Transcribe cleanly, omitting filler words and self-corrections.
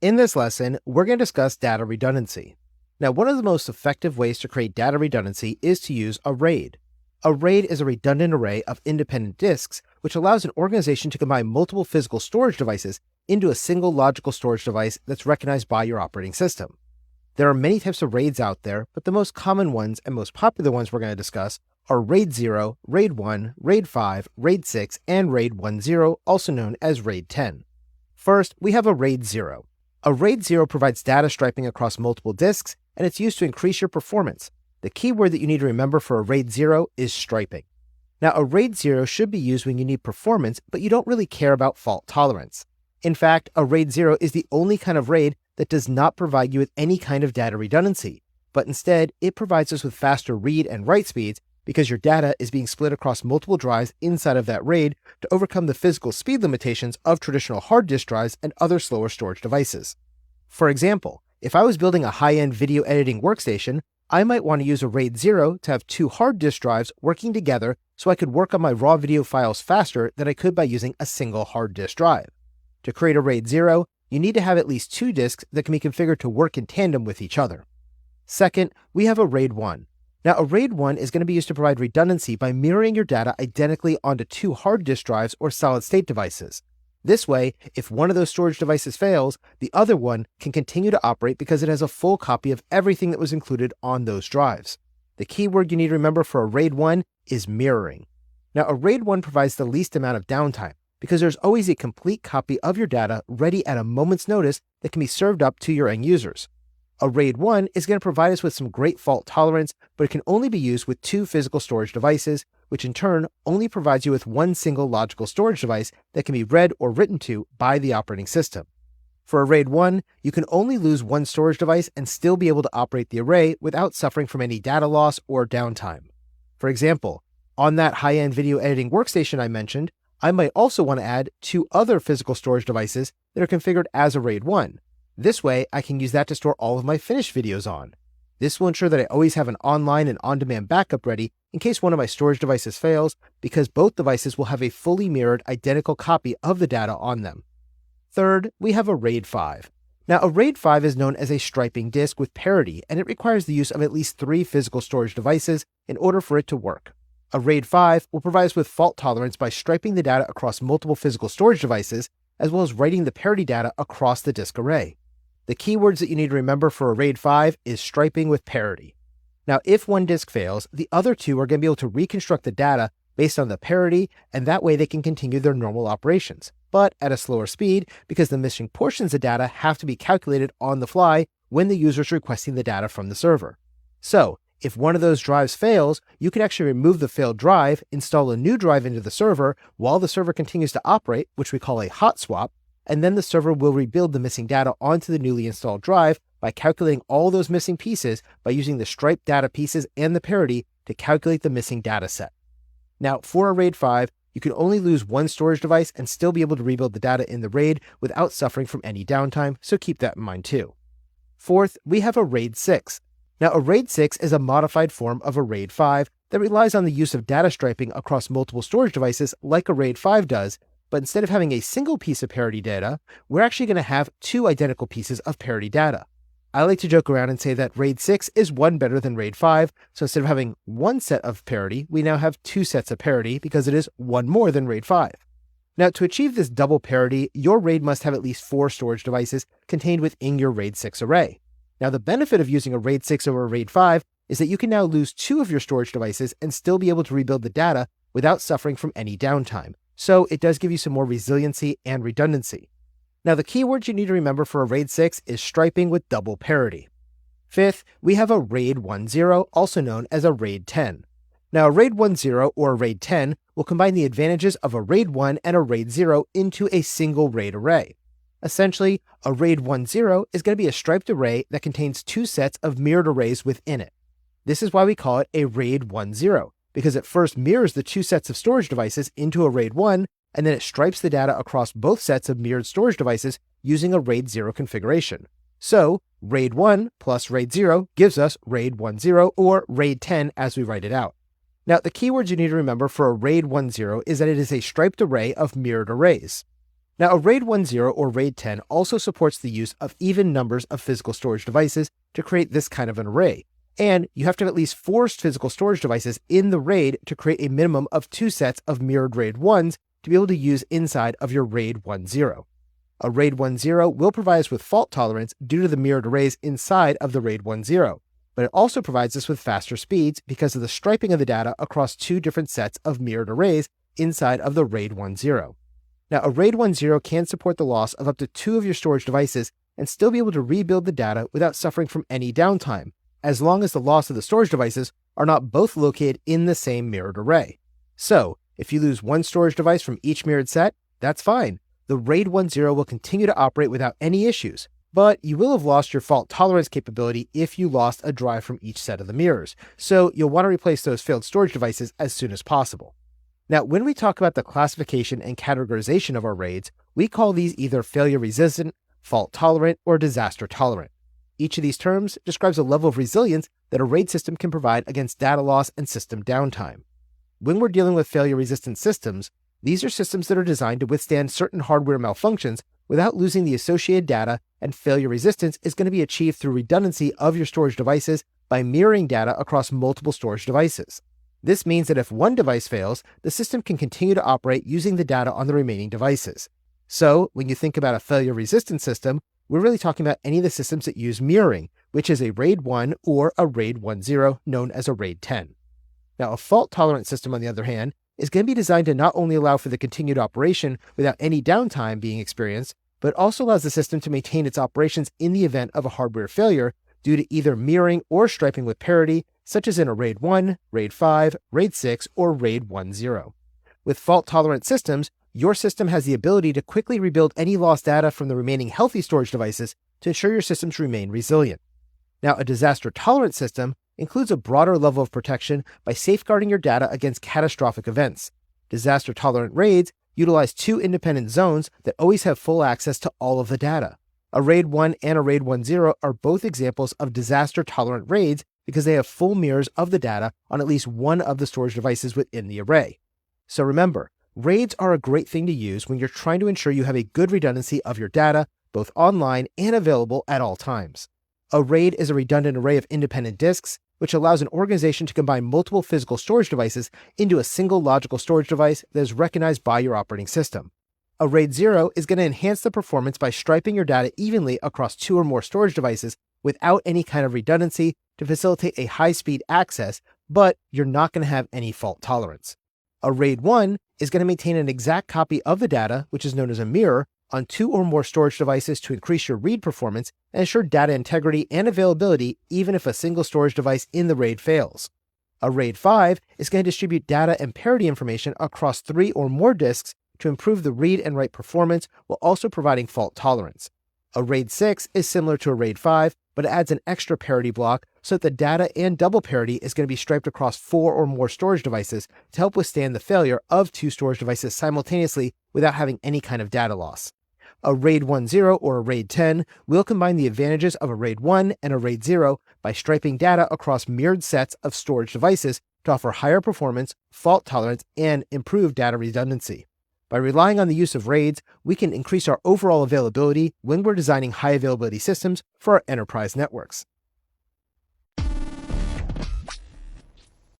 In this lesson, we're going to discuss data redundancy. Now, one of the most effective ways to create data redundancy is to use a RAID. A RAID is a redundant array of independent disks, which allows an organization to combine multiple physical storage devices into a single logical storage device that's recognized by your operating system. There are many types of RAIDs out there, but the most common ones and most popular ones we're going to discuss are RAID 0, RAID 1, RAID 5, RAID 6, and RAID 10, also known as RAID 10. First, we have a RAID 0. A RAID 0 provides data striping across multiple disks, and it's used to increase your performance. The key word that you need to remember for a RAID 0 is striping. Now, a RAID 0 should be used when you need performance, but you don't really care about fault tolerance. In fact, a RAID 0 is the only kind of RAID that does not provide you with any kind of data redundancy, but instead, it provides us with faster read and write speeds because your data is being split across multiple drives inside of that RAID to overcome the physical speed limitations of traditional hard disk drives and other slower storage devices. For example, if I was building a high-end video editing workstation, I might want to use a RAID 0 to have two hard disk drives working together so I could work on my raw video files faster than I could by using a single hard disk drive. To create a RAID 0, you need to have at least two disks that can be configured to work in tandem with each other. Second, we have a RAID 1. Now, a RAID 1 is going to be used to provide redundancy by mirroring your data identically onto two hard disk drives or solid-state devices. This way, if one of those storage devices fails, the other one can continue to operate because it has a full copy of everything that was included on those drives. The key word you need to remember for a RAID 1 is mirroring. Now, a RAID 1 provides the least amount of downtime because there's always a complete copy of your data ready at a moment's notice that can be served up to your end users. A RAID 1 is going to provide us with some great fault tolerance, but it can only be used with two physical storage devices, which in turn only provides you with one single logical storage device that can be read or written to by the operating system. For a RAID 1, you can only lose one storage device and still be able to operate the array without suffering from any data loss or downtime. For example, on that high-end video editing workstation I mentioned, I might also want to add two other physical storage devices that are configured as a RAID 1. This way, I can use that to store all of my finished videos on. This will ensure that I always have an online and on-demand backup ready in case one of my storage devices fails, because both devices will have a fully mirrored identical copy of the data on them. Third, we have a RAID 5. Now, a RAID 5 is known as a striping disk with parity, and it requires the use of at least three physical storage devices in order for it to work. A RAID 5 will provide us with fault tolerance by striping the data across multiple physical storage devices, as well as writing the parity data across the disk array. The keywords that you need to remember for a RAID 5 is striping with parity. Now, if one disk fails, the other two are going to be able to reconstruct the data based on the parity, and that way they can continue their normal operations, but at a slower speed because the missing portions of data have to be calculated on the fly when the user is requesting the data from the server. So, if one of those drives fails, you can actually remove the failed drive, install a new drive into the server while the server continues to operate, which we call a hot swap, and then the server will rebuild the missing data onto the newly installed drive by calculating all those missing pieces by using the striped data pieces and the parity to calculate the missing data set. Now, for a RAID 5, you can only lose one storage device and still be able to rebuild the data in the RAID without suffering from any downtime, so keep that in mind too. Fourth, we have a RAID 6. Now, a RAID 6 is a modified form of a RAID 5 that relies on the use of data striping across multiple storage devices like a RAID 5 does, but instead of having a single piece of parity data, we're actually going to have two identical pieces of parity data. I like to joke around and say that RAID 6 is one better than RAID 5, so instead of having one set of parity, we now have two sets of parity because it is one more than RAID 5. Now, to achieve this double parity, your RAID must have at least four storage devices contained within your RAID 6 array. Now, the benefit of using a RAID 6 over a RAID 5 is that you can now lose two of your storage devices and still be able to rebuild the data without suffering from any downtime. So it does give you some more resiliency and redundancy. Now, the keywords you need to remember for a RAID 6 is striping with double parity. Fifth, we have a RAID 10, also known as a RAID 10. Now, a RAID 10 or a RAID 10 will combine the advantages of a RAID 1 and a RAID 0 into a single RAID array. Essentially, a RAID 10 is going to be a striped array that contains two sets of mirrored arrays within it. This is why we call it a RAID 10, because it first mirrors the two sets of storage devices into a RAID 1, and then it stripes the data across both sets of mirrored storage devices using a RAID 0 configuration. So, RAID 1 plus RAID 0 gives us RAID 10 or RAID 10 as we write it out. Now, the keywords you need to remember for a RAID 10 is that it is a striped array of mirrored arrays. Now, a RAID 10 or RAID 10 also supports the use of even numbers of physical storage devices to create this kind of an array. And you have to have at least 4 physical storage devices in the RAID to create a minimum of 2 sets of mirrored RAID 1s to be able to use inside of your RAID 10. A RAID 10 will provide us with fault tolerance due to the mirrored arrays inside of the RAID 10, but it also provides us with faster speeds because of the striping of the data across 2 different sets of mirrored arrays inside of the RAID 10. Now, a RAID 10 can support the loss of up to 2 of your storage devices and still be able to rebuild the data without suffering from any downtime, as long as the loss of the storage devices are not both located in the same mirrored array. So, if you lose one storage device from each mirrored set, that's fine. The RAID 10 will continue to operate without any issues, but you will have lost your fault tolerance capability if you lost a drive from each set of the mirrors, so you'll want to replace those failed storage devices as soon as possible. Now, when we talk about the classification and categorization of our RAIDs, we call these either failure-resistant, fault-tolerant, or disaster-tolerant. Each of these terms describes a level of resilience that a RAID system can provide against data loss and system downtime. When we're dealing with failure-resistant systems, these are systems that are designed to withstand certain hardware malfunctions without losing the associated data, and failure resistance is going to be achieved through redundancy of your storage devices by mirroring data across multiple storage devices. This means that if one device fails, the system can continue to operate using the data on the remaining devices. So, when you think about a failure-resistant system, we're really talking about any of the systems that use mirroring, which is a RAID 1 or a RAID 10 known as a RAID 10. Now, a fault-tolerant system, on the other hand, is going to be designed to not only allow for the continued operation without any downtime being experienced, but also allows the system to maintain its operations in the event of a hardware failure due to either mirroring or striping with parity, such as in a RAID 1, RAID 5, RAID 6, or RAID 10. With fault-tolerant systems, your system has the ability to quickly rebuild any lost data from the remaining healthy storage devices to ensure your systems remain resilient. Now, a disaster-tolerant system includes a broader level of protection by safeguarding your data against catastrophic events. Disaster-tolerant RAIDs utilize 2 independent zones that always have full access to all of the data. A RAID 1 and a RAID 10 are both examples of disaster-tolerant RAIDs because they have full mirrors of the data on at least one of the storage devices within the array. So remember, RAIDs are a great thing to use when you're trying to ensure you have a good redundancy of your data, both online and available at all times. A RAID is a redundant array of independent disks, which allows an organization to combine multiple physical storage devices into a single logical storage device that is recognized by your operating system. A RAID 0 is going to enhance the performance by striping your data evenly across 2 or more storage devices without any kind of redundancy to facilitate a high-speed access, but you're not going to have any fault tolerance. A RAID 1 is going to maintain an exact copy of the data, which is known as a mirror, on 2 or more storage devices to increase your read performance and ensure data integrity and availability even if a single storage device in the RAID fails. A RAID 5 is going to distribute data and parity information across 3 or more disks to improve the read and write performance while also providing fault tolerance. A RAID 6 is similar to a RAID 5, but it adds an extra parity block so that the data and double parity is going to be striped across 4 or more storage devices to help withstand the failure of 2 storage devices simultaneously without having any kind of data loss. A RAID 10 or a RAID 10 will combine the advantages of a RAID 1 and a RAID 0 by striping data across mirrored sets of storage devices to offer higher performance, fault tolerance, and improved data redundancy. By relying on the use of RAIDs, we can increase our overall availability when we're designing high availability systems for our enterprise networks.